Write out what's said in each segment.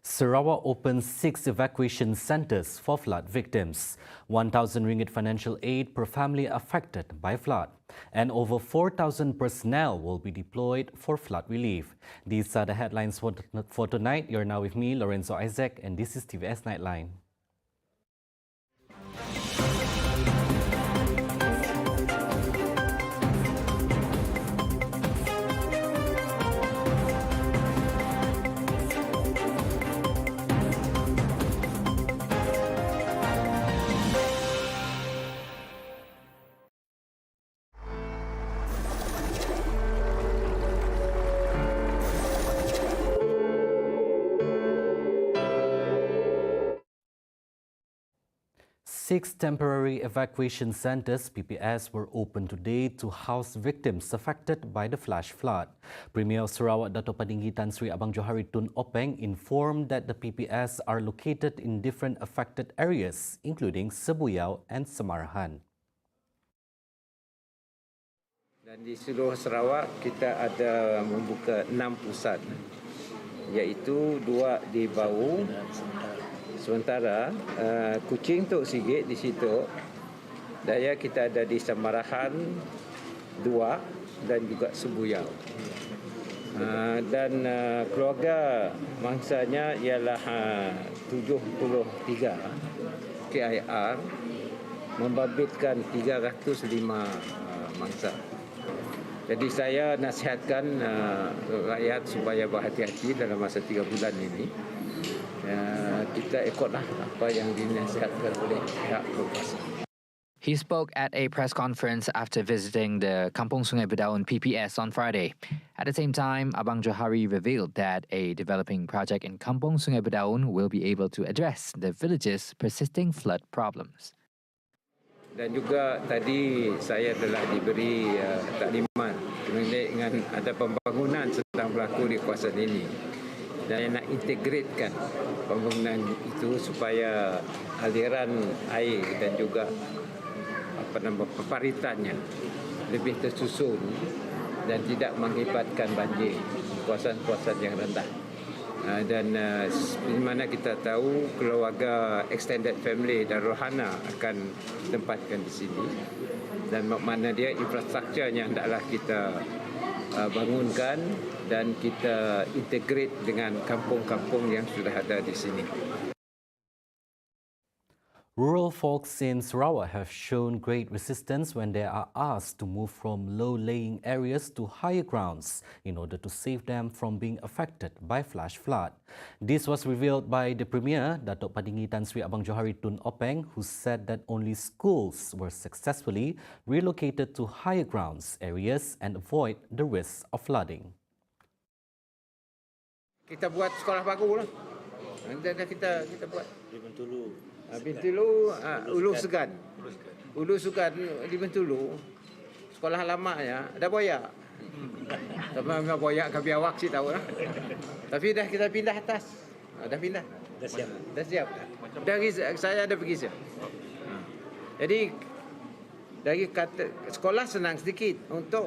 Sarawak opens 6 evacuation centres for flood victims. ringgit financial aid per family affected by flood. And over 4,000 personnel will be deployed for flood relief. These are the headlines for tonight. You're now with me, Lorenzo Isaac, and this is TVS Nightline. Six temporary evacuation centres, PPS, were opened today to house victims affected by the flash flood. Premier of Sarawak, Dato' Padinggi Tan Sri Abang Johari Tun Openg, informed that the PPS are located in different affected areas, including Sebuyau and Samarahan. Dan di seluruh Sarawak, kita ada membuka 6 pusat, iaitu 2 di Bau. Sementara Kuching Tok Sigit di situ, daya kita ada di Samarahan 2 dan juga Sebuyau. Dan keluarga mangsanya ialah 73 KIR, membabitkan 305 mangsa. Jadi saya nasihatkan rakyat supaya berhati-hati dalam masa 3 bulan ini. Kita ikutlah apa yang dinasihatkan oleh pihak berkuasa. He spoke at a press conference after visiting the Kampung Sungai Bedaun PPS on Friday. At the same time, Abang Johari revealed that a developing project in Kampung Sungai Bedaun will be able to address the village's persisting flood problems. Dan juga tadi saya telah diberi taklimat dengan ada pembangunan sedang berlaku di kawasan ini. Dan nak integratekan pembangunan itu supaya aliran air dan juga peparitannya lebih tersusun dan tidak mengakibatkan banjir di kawasan-kawasan yang rendah. Dan di mana kita tahu keluarga extended family dan rohana akan ditempatkan di sini. Dan makna dia infrastrukturnya hendaklah kita bangunkan dan kita integrate dengan kampung-kampung yang sudah ada di sini. Rural folks in Sarawak have shown great resistance when they are asked to move from low-lying areas to higher grounds in order to save them from being affected by flash flood. This was revealed by the Premier, Dato' Padinggi Tan Sri Abang Johari Tun Openg, who said that only schools were successfully relocated to higher grounds areas and avoid the risk of flooding. Kita buat sekolah baru lah. Kita buat di Bintulu. Bintulu, Ulu Segan. Ulu Segan di Bintulu. Sekolah lama ya, dah boyak. Tapi memang boyak ke Biawak sih tahu lah. Tapi dah kita pindah atas. Dah pindah. Dah siap. Dah siap. Dari saya ada pergi siap. Jadi dari kata sekolah senang sedikit untuk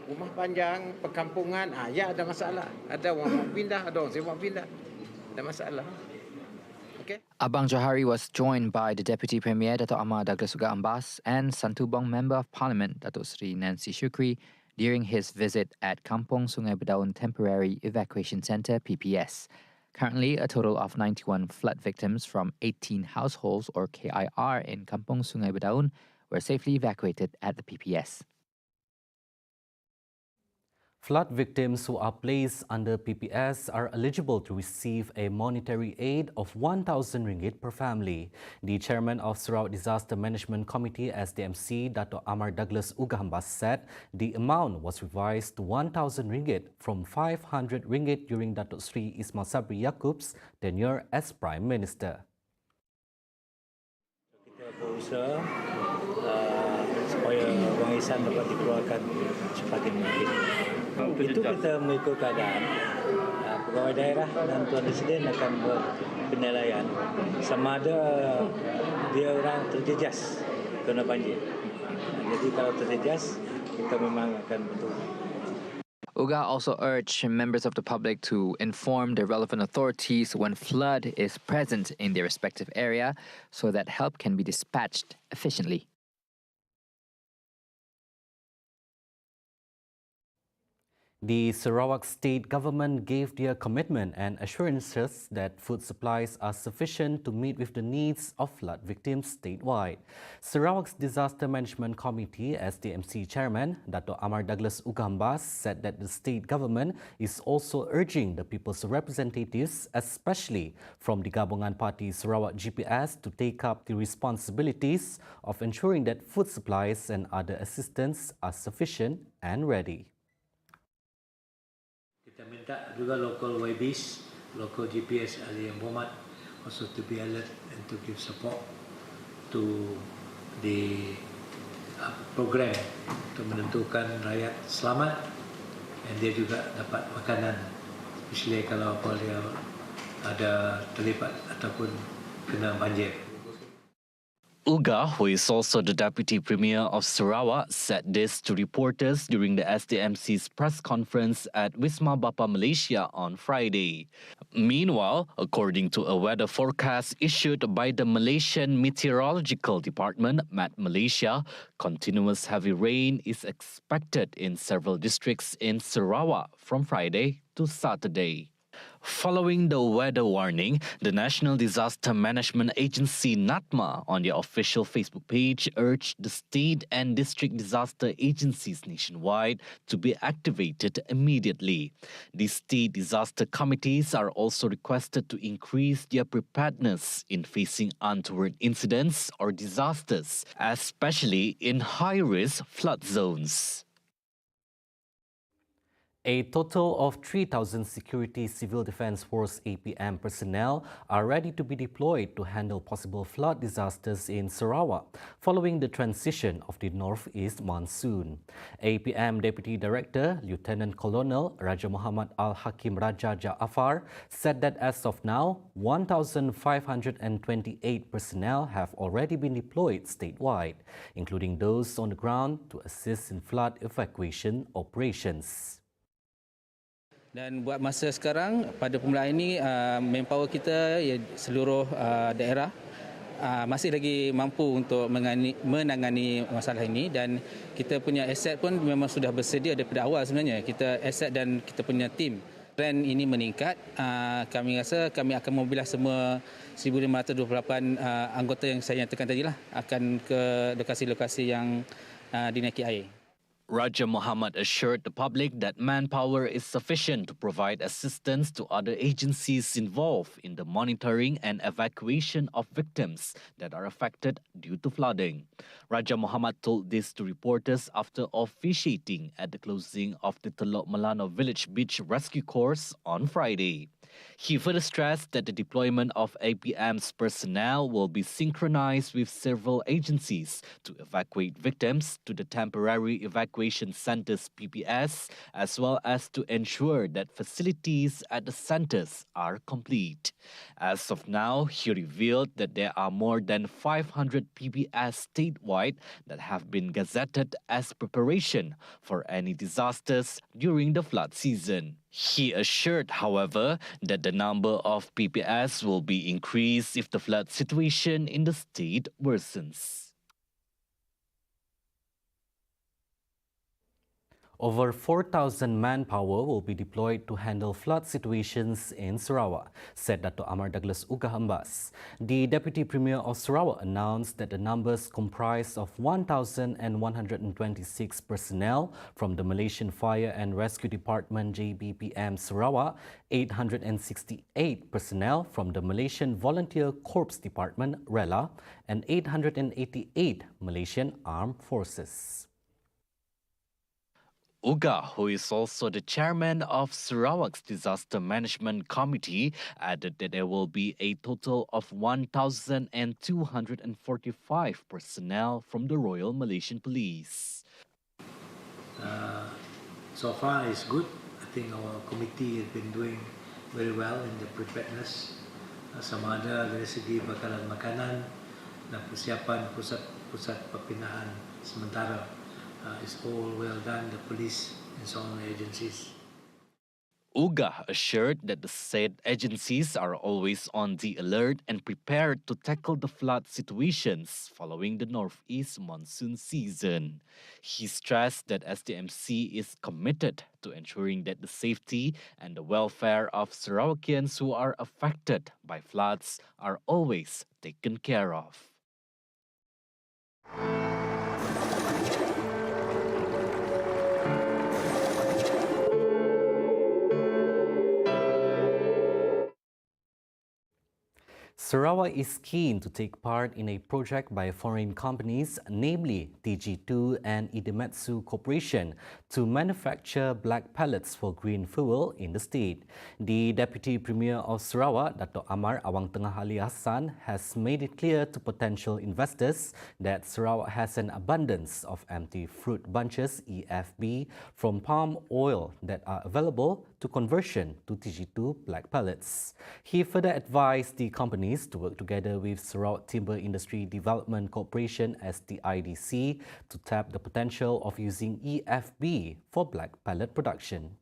rumah panjang, perkampungan, ya ada masalah. Ada orang mau pindah, ada orang mau pindah. Ada masalah. Okay. Abang Johari was joined by the Deputy Premier, Dato' Amar Douglas Uga Ambas, and Santubong Member of Parliament, Dato' Sri Nancy Shukri, during his visit at Kampung Sungai Bedaun Temporary Evacuation Centre, PPS. Currently, a total of 91 flood victims from 18 households, or KIR, in Kampung Sungai Bedaun were safely evacuated at the PPS. Flood victims who are placed under PPS are eligible to receive a monetary aid of ringgit per family. The chairman of Sarawak Disaster Management Committee, SDMC, Dato' Amar Douglas Uga Ambas, said the amount was revised to ringgit from ringgit during Dato' Sri Ismail Sabri Yaakob's tenure as Prime Minister. Kita berusaha supaya wangisan dapat dikeluarkan cepat mungkin. Itu kita mengikut keadaan. Pegawai daerah dan Tuan Presiden akan berpenilaian sama ada dia orang terjejas kena banjir. Jadi kalau terjejas, kita memang akan betul. Uga also urged members of the public to inform the relevant authorities when flood is present in their respective area so that help can be dispatched efficiently. The Sarawak state government gave their commitment and assurances that food supplies are sufficient to meet with the needs of flood victims statewide. Sarawak's Disaster Management Committee SDMC chairman, Dato' Amar Douglas Ugambas, said that the state government is also urging the people's representatives, especially from the Gabungan Party Sarawak GPS, to take up the responsibilities of ensuring that food supplies and other assistance are sufficient and ready. Kita minta juga local YBs, local GPS ahli yang berhormat also to be alert and to give support to the program untuk menentukan rakyat selamat dan dia juga dapat makanan, especially kalau dia ada terlibat ataupun kena banjir. Uga, who is also the Deputy Premier of Sarawak, said this to reporters during the SDMC's press conference at Wisma Bapa Malaysia on Friday. Meanwhile, according to a weather forecast issued by the Malaysian Meteorological Department, Met Malaysia, continuous heavy rain is expected in several districts in Sarawak from Friday to Saturday. Following the weather warning, the National Disaster Management Agency NATMA on their official Facebook page urged the state and district disaster agencies nationwide to be activated immediately. The state disaster committees are also requested to increase their preparedness in facing untoward incidents or disasters, especially in high-risk flood zones. A total of 3,000 Security Civil Defence Force APM personnel are ready to be deployed to handle possible flood disasters in Sarawak following the transition of the northeast monsoon. APM Deputy Director Lieutenant Colonel Raja Muhammad Al-Hakim Raja Jaafar said that as of now, 1,528 personnel have already been deployed statewide, including those on the ground to assist in flood evacuation operations. Dan buat masa sekarang, pada permulaan ini, manpower kita seluruh daerah masih lagi mampu untuk menangani masalah ini dan kita punya aset pun memang sudah bersedia daripada awal sebenarnya. Kita aset dan kita punya tim. Trend ini meningkat, kami rasa kami akan mobilisasi semua 1,528 anggota yang saya nyatakan tadi akan ke lokasi-lokasi yang dinaiki air. Raja Muhammad assured the public that manpower is sufficient to provide assistance to other agencies involved in the monitoring and evacuation of victims that are affected due to flooding. Raja Muhammad told this to reporters after officiating at the closing of the Teluk Melano Village Beach Rescue Course on Friday. He further stressed that the deployment of APM's personnel will be synchronized with several agencies to evacuate victims to the Temporary Evacuation Centers PPS, as well as to ensure that facilities at the centers are complete. As of now, he revealed that there are more than 500 PPS statewide that have been gazetted as preparation for any disasters during the flood season. He assured, however, that the number of PPS will be increased if the flood situation in the state worsens. Over 4,000 manpower will be deployed to handle flood situations in Sarawak, said Dato' Amar Douglas Ugambas. The Deputy Premier of Sarawak announced that the numbers comprise of 1,126 personnel from the Malaysian Fire and Rescue Department JBPM Sarawak, 868 personnel from the Malaysian Volunteer Corps Department RELA, and 888 Malaysian Armed Forces. Uga, who is also the chairman of Sarawak's Disaster Management Committee, added that there will be a total of 1,245 personnel from the Royal Malaysian Police. So far it's good. I think our committee has been doing very well in the preparedness. Sama ada dari segi bakalan makanan dan persiapan pusat-pusat perpindahan sementara It's all well done, the police and so on agencies. Uga assured that the said agencies are always on the alert and prepared to tackle the flood situations following the northeast monsoon season. He stressed that SDMC is committed to ensuring that the safety and the welfare of Sarawakians who are affected by floods are always taken care of. Sarawak is keen to take part in a project by foreign companies, namely TG2 and Idemitsu Corporation, to manufacture black pellets for green fuel in the state. The Deputy Premier of Sarawak, Dato' Amar Awang Tengah Ali Hassan, has made it clear to potential investors that Sarawak has an abundance of empty fruit bunches, EFB, from palm oil that are available to conversion to TG2 black pellets. He further advised the companies to work together with Sarawak Timber Industry Development Corporation (STIDC) to tap the potential of using EFB for black pellet production.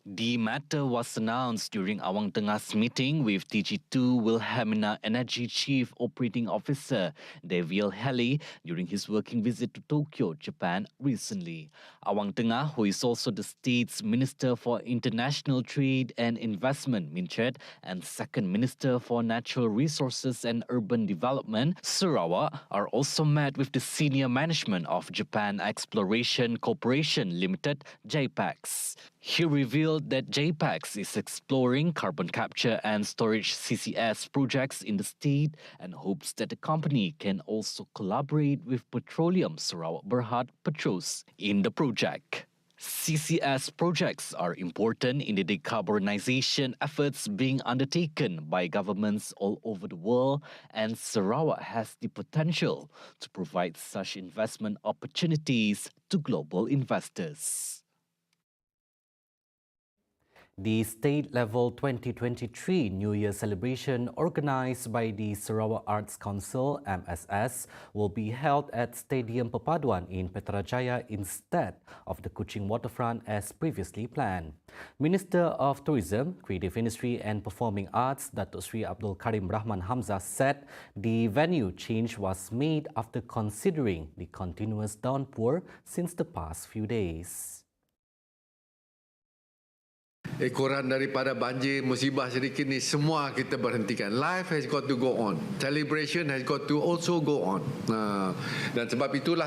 The matter was announced during Awang Tengah's meeting with TG2 Wilhelmina Energy Chief Operating Officer Deviel Heli during his working visit to Tokyo, Japan recently. Awang Tengah, who is also the state's Minister for International Trade and Investment, Minchet, and Second Minister for Natural Resources and Urban Development, Sarawak, are also met with the senior management of Japan Exploration Corporation Limited, JPEX. He revealed that JPEX is exploring carbon capture and storage CCS projects in the state and hopes that the company can also collaborate with Petroleum Sarawak Berhad Petros in the project. CCS projects are important in the decarbonization efforts being undertaken by governments all over the world, and Sarawak has the potential to provide such investment opportunities to global investors. The state-level 2023 New Year celebration organised by the Sarawak Arts Council (MSS) will be held at Stadium Perpaduan in Petrajaya instead of the Kuching waterfront as previously planned. Minister of Tourism, Creative Industry and Performing Arts, Datuk Sri Abdul Karim Rahman Hamzah, said the venue change was made after considering the continuous downpour since the past few days. Ekoran daripada banjir, musibah sedikit ni semua kita berhentikan. Life has got to go on. Celebration has got to also go on. Dan sebab itulah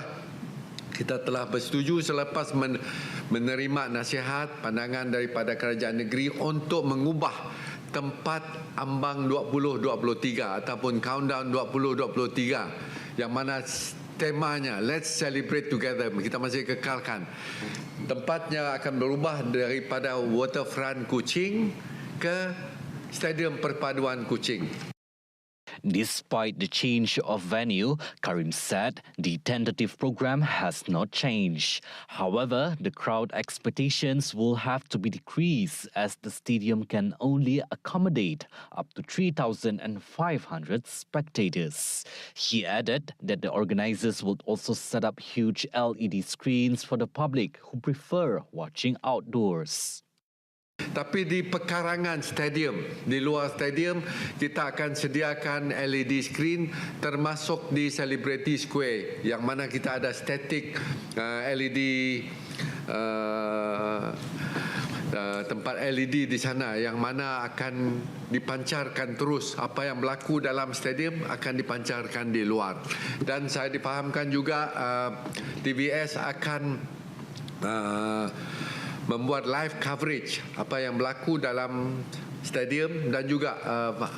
kita telah bersetuju selepas menerima nasihat pandangan daripada kerajaan negeri untuk mengubah tempat ambang 2023 ataupun countdown 2023 yang mana temanya Let's Celebrate Together. Kita masih kekalkan. Tempatnya akan berubah daripada waterfront Kuching ke Stadium Perpaduan Kuching. Despite the change of venue, Karim said the tentative program has not changed. However, the crowd expectations will have to be decreased as the stadium can only accommodate up to 3,500 spectators. He added that the organizers would also set up huge LED screens for the public who prefer watching outdoors. Tapi di pekarangan stadium, di luar stadium, kita akan sediakan LED screen termasuk di Celebrity Square yang mana kita ada static LED tempat LED di sana yang mana akan dipancarkan terus. Apa yang berlaku dalam stadium akan dipancarkan di luar. Dan saya difahamkan juga TVS akan membuat live coverage apa yang berlaku dalam stadium dan juga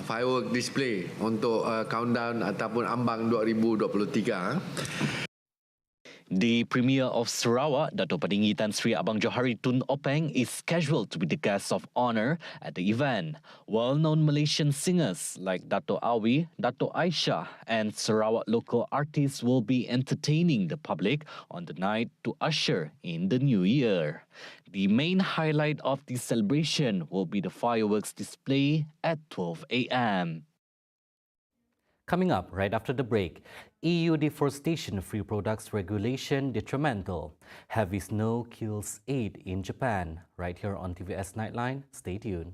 firework display untuk countdown ataupun ambang 2023. The Premier of Sarawak, Dato' Padinggi Tan Sri Abang Johari Tun Openg, is scheduled to be the guest of honour at the event. Well-known Malaysian singers like Dato' Awi, Dato' Aisyah and Sarawak local artists will be entertaining the public on the night to usher in the new year. The main highlight of the celebration will be the fireworks display at 12 a.m. Coming up right after the break, EU deforestation-free products regulation detrimental. Heavy snow kills 8 in Japan. Right here on TVS Nightline. Stay tuned.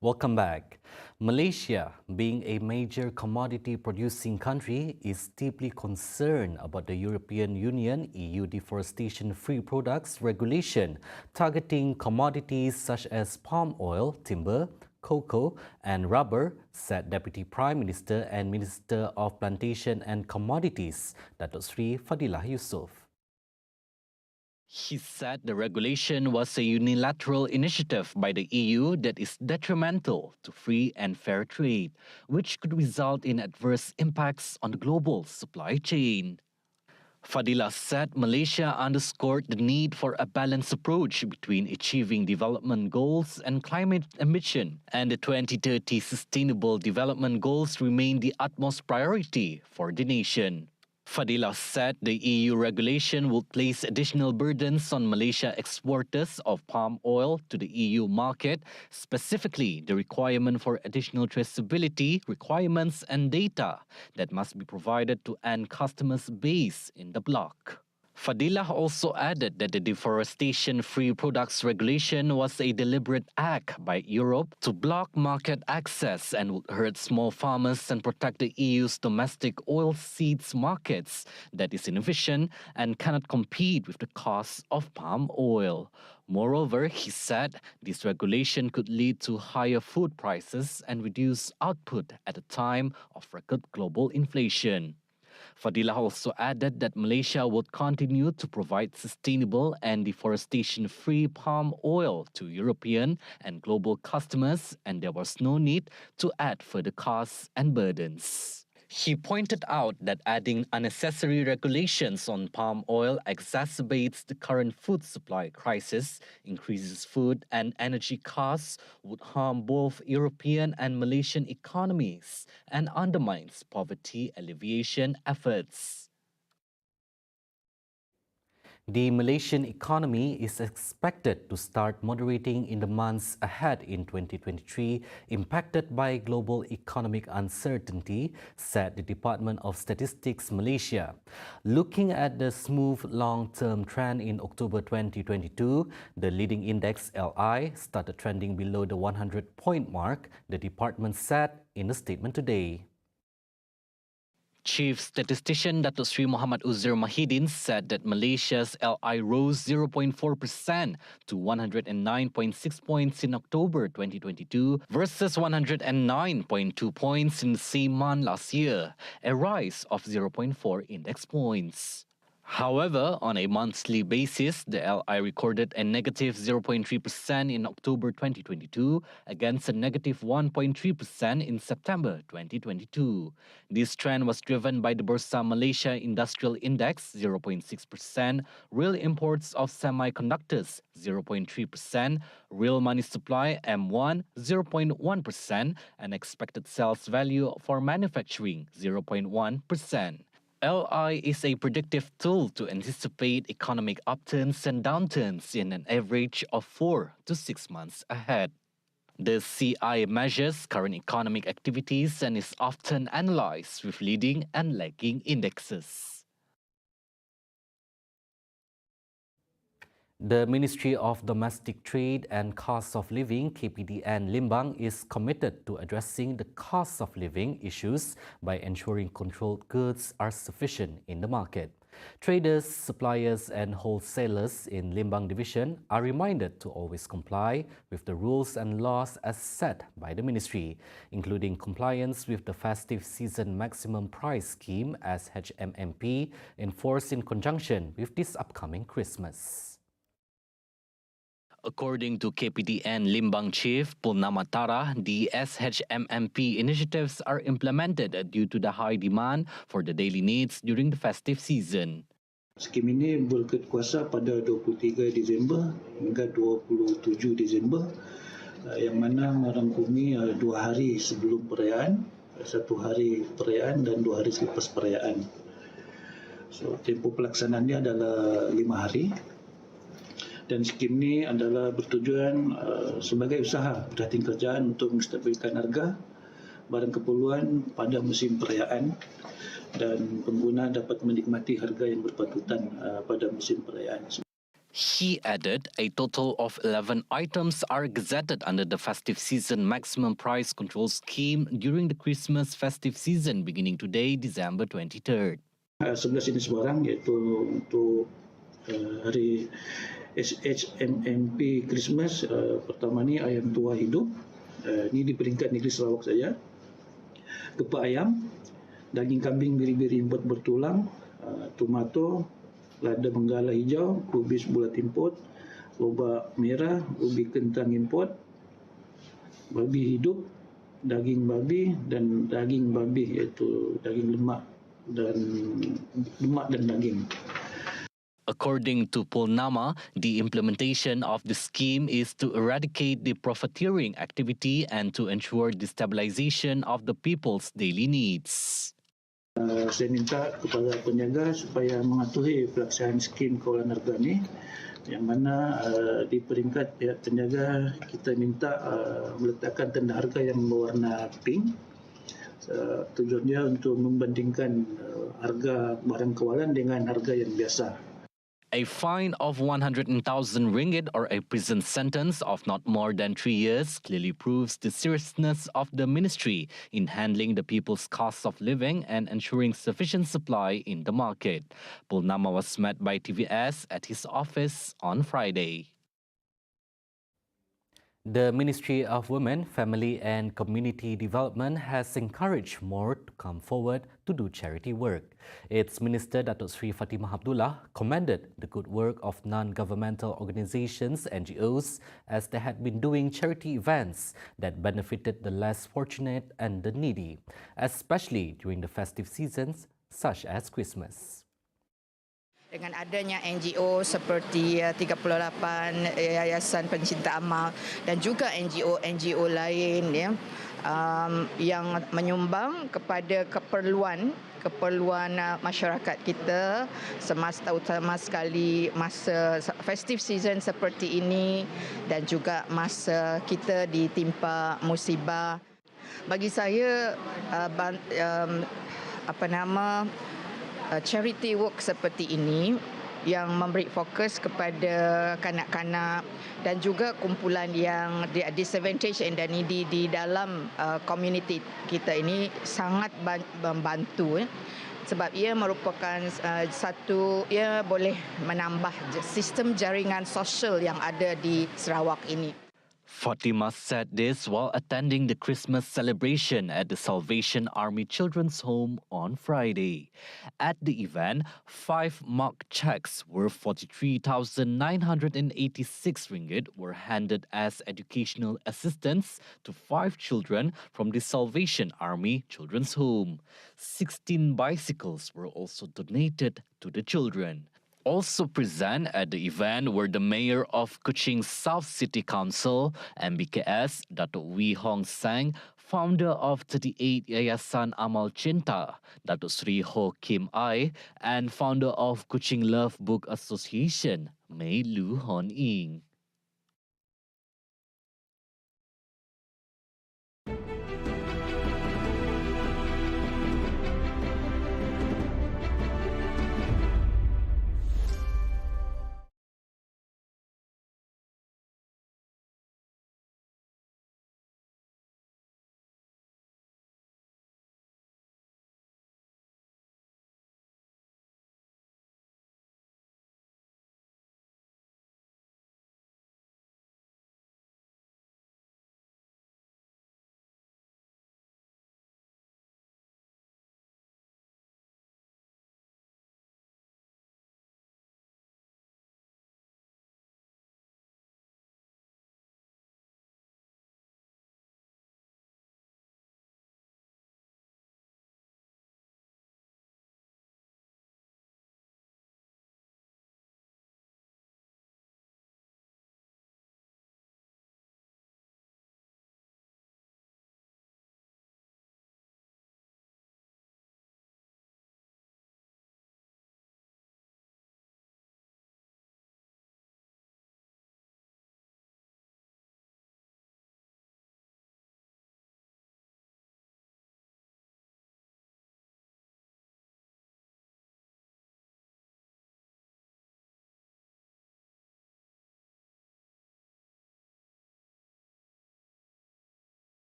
Welcome back. Malaysia, being a major commodity producing country, is deeply concerned about the European Union EU deforestation-free products regulation targeting commodities such as palm oil, timber, cocoa and rubber, said Deputy Prime Minister and Minister of Plantation and Commodities, Datuk Sri Fadilah Yusof. He said the regulation was a unilateral initiative by the EU that is detrimental to free and fair trade, which could result in adverse impacts on the global supply chain. Fadilah said Malaysia underscored the need for a balanced approach between achieving development goals and climate ambition, and the 2030 Sustainable Development Goals remain the utmost priority for the nation. Fadilah said the EU regulation will place additional burdens on Malaysia exporters of palm oil to the EU market, specifically the requirement for additional traceability requirements and data that must be provided to end customers based in the bloc. Fadilah also added that the deforestation-free products regulation was a deliberate act by Europe to block market access and would hurt small farmers and protect the EU's domestic oilseeds markets that is inefficient and cannot compete with the cost of palm oil. Moreover, he said this regulation could lead to higher food prices and reduce output at a time of record global inflation. Fadilah also added that Malaysia would continue to provide sustainable and deforestation-free palm oil to European and global customers, and there was no need to add further costs and burdens. He pointed out that adding unnecessary regulations on palm oil exacerbates the current food supply crisis, increases food and energy costs, would harm both European and Malaysian economies, and undermines poverty alleviation efforts. The Malaysian economy is expected to start moderating in the months ahead in 2023, impacted by global economic uncertainty, said the Department of Statistics Malaysia. Looking at the smooth long-term trend in October 2022, the leading index LI started trending below the 100-point mark, the department said in a statement today. Chief Statistician Datuk Sri Muhammad Uzzair Mahidin said that Malaysia's LI rose 0.4% to 109.6 points in October 2022 versus 109.2 points in the same month last year, a rise of 0.4 index points. However, on a monthly basis, the LI recorded a negative 0.3% in October 2022 against a negative 1.3% in September 2022. This trend was driven by the Bursa Malaysia Industrial Index 0.6%, real imports of semiconductors 0.3%, real money supply M1 0.1%, and expected sales value for manufacturing 0.1%. LI is a predictive tool to anticipate economic upturns and downturns in an average of 4 to 6 months ahead. The CI measures current economic activities and is often analysed with leading and lagging indexes. The Ministry of Domestic Trade and Cost of Living (KPDN) Limbang is committed to addressing the cost of living issues by ensuring controlled goods are sufficient in the market. Traders, suppliers and wholesalers in Limbang Division are reminded to always comply with the rules and laws as set by the ministry, including compliance with the festive season maximum price scheme (SHMMP) enforced in conjunction with this upcoming Christmas. According to KPDN Limbang Chief Purnama Tara, the SHMMP initiatives are implemented due to the high demand for the daily needs during the festive season. Skim ini berkuasa pada 23 Disember hingga 27 Disember yang mana merangkumi 2 hari sebelum perayaan, 1 hari perayaan dan 2 hari selepas perayaan. So, tempoh pelaksanaannya adalah 5 hari. Dan skim ini adalah bertujuan sebagai usaha berhati kerjaan untuk menstabilkan harga barang keperluan pada musim perayaan dan pengguna dapat menikmati harga yang berpatutan pada musim perayaan. He added a total of 11 items are gazetted under the festive season maximum price control scheme during the Christmas festive season beginning today, December 23rd. 11 jenis barang iaitu untuk hari SHMMP Christmas. Pertama ni ayam tua hidup, ni di peringkat negeri Sarawak saja. Kepak ayam, daging kambing biri-biri import bertulang, tomato, lada benggala hijau, kubis bulat import, lobak merah, ubi kentang import, babi hidup, daging babi dan daging babi iaitu daging lemak dan daging. According to Purnama, the implementation of the scheme is to eradicate the profiteering activity and to ensure the stabilization of the people's daily needs. Saya minta kepada peniaga supaya mematuhi pelaksanaan skim kawalan harga ini, yang mana di peringkat pihak peniaga kita minta meletakkan tanda harga yang berwarna pink. Tujuannya untuk membandingkan harga barang kawalan dengan harga yang biasa. A fine of 100,000 ringgit or a prison sentence of not more than 3 years clearly proves the seriousness of the ministry in handling the people's cost of living and ensuring sufficient supply in the market. Purnama was met by TVS at his office on Friday. The Ministry of Women, Family and Community Development has encouraged more to come forward to do charity work. Its Minister Datuk Sri Fatimah Abdullah commended the good work of non-governmental organizations, NGOs, as they had been doing charity events that benefited the less fortunate and the needy, especially during the festive seasons such as Christmas. Dengan adanya NGO seperti 38 Yayasan Pencinta Amal dan juga NGO lain yang menyumbang kepada keperluan masyarakat kita terutama sekali masa festive season seperti ini dan juga masa kita ditimpa musibah. Bagi saya charity work seperti ini yang memberi fokus kepada kanak-kanak dan juga kumpulan yang disadvantaged and needy di dalam komuniti kita ini sangat membantu sebab ia merupakan ia boleh menambah sistem jaringan sosial yang ada di Sarawak ini. Fatimah said this while attending the Christmas celebration at the Salvation Army Children's Home on Friday. At the event, 5 marked cheques worth 43,986 ringgit were handed as educational assistance to 5 children from the Salvation Army Children's Home. 16 bicycles were also donated to the children. Also present at the event were the Mayor of Kuching South City Council, MBKS, Datuk Wee Hong Sang, founder of 38 Yayasan Amal Cinta, Datuk Sri Ho Kim Ai, and founder of Kuching Love Book Association, Mei Lu Hon Ying.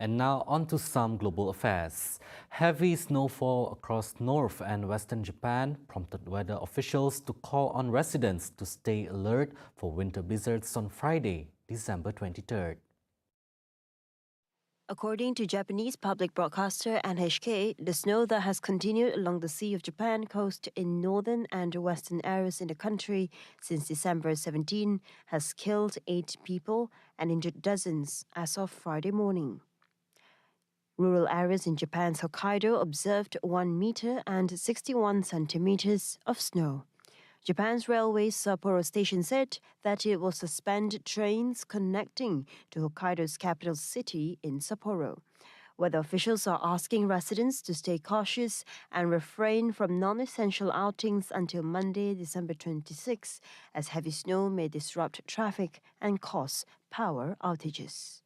And now on to some global affairs. Heavy snowfall across north and western Japan prompted weather officials to call on residents to stay alert for winter blizzards on Friday, December 23rd. According to Japanese public broadcaster NHK, the snow that has continued along the Sea of Japan coast in northern and western areas in the country since December 17 has killed 8 people and injured dozens as of Friday morning. Rural areas in Japan's Hokkaido observed 1 meter and 61 centimeters of snow. Japan's Railways Sapporo station said that it will suspend trains connecting to Hokkaido's capital city in Sapporo. Weather officials are asking residents to stay cautious and refrain from non-essential outings until Monday, December 26, as heavy snow may disrupt traffic and cause power outages.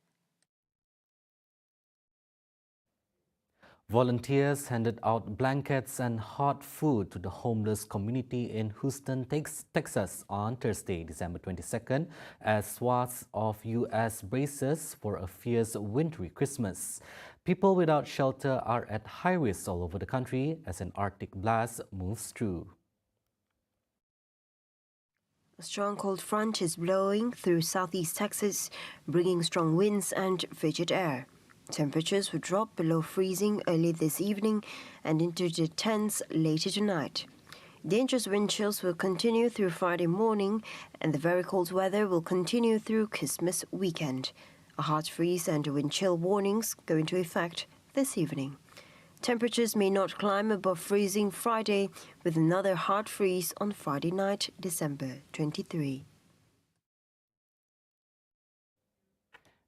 Volunteers handed out blankets and hot food to the homeless community in Houston, Texas on Thursday, December 22nd, as swaths of U.S. braces for a fierce wintry Christmas. People without shelter are at high risk all over the country as an Arctic blast moves through. A strong cold front is blowing through southeast Texas, bringing strong winds and frigid air. Temperatures will drop below freezing early this evening and into the tens later tonight. Dangerous wind chills will continue through Friday morning, and the very cold weather will continue through Christmas weekend. A hard freeze and wind chill warnings go into effect this evening. Temperatures may not climb above freezing Friday, with another hard freeze on Friday night, December 23.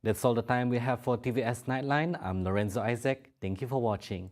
That's all the time we have for TVS Nightline. I'm Lorenzo Isaac. Thank you for watching.